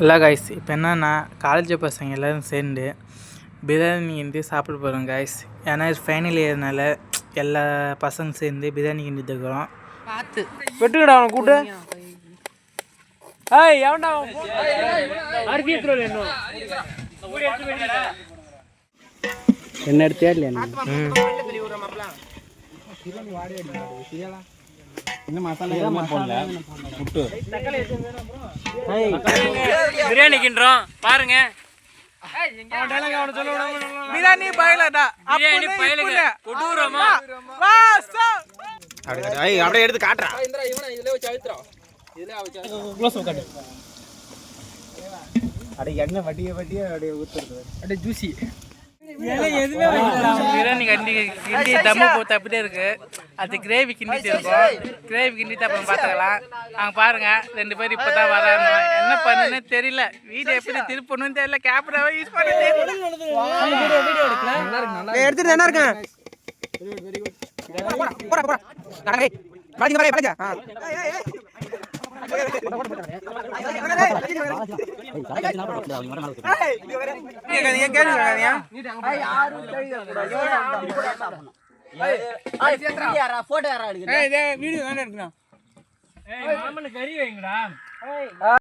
இல்லை கைஸ், இப்போ என்னன்னா காலேஜ் பசங்க எல்லோரும் சேர்ந்து பிரியாணி கிண்டி சாப்பிட போகிறோம் கைஸ். ஏன்னா ஃபைனல் இயர்னால எல்லா பசங்க சேர்ந்து பிரியாணி கிண்டிட்டு இருக்கிறோம். பார்த்து வெட்டுக்கடா அவனை கூட்டு. ஏய் எவன்டா என்ன எடுத்தே இல்லையா பிரியாணி கிண்டுறோம் பாருங்க. பிரியாணி பயலடா, பிரியாணி பயலுங்க கொடூரமா. அப்படியே எடுத்து காட்டுறா. பிரியாணி கிண்டி தம்மு போட்டு அப்படியே இருக்கு. அது கிரேவி கிண்டிட்டு இருக்கோம். கிரேவி கிண்டிட்டு அப்புறம் பார்த்துக்கலாம். அங்கே பாருங்க, 2 பேர் இப்போ தான் வராங்க. என்ன பண்ணுன்னு தெரியல, வீடியோ எப்படி திருப்பணும்னு தெரியல. கேமராவை யூஸ் பண்ணி எடுத்துட்டு என்ன இருக்கேன். கறி வைங்கடா.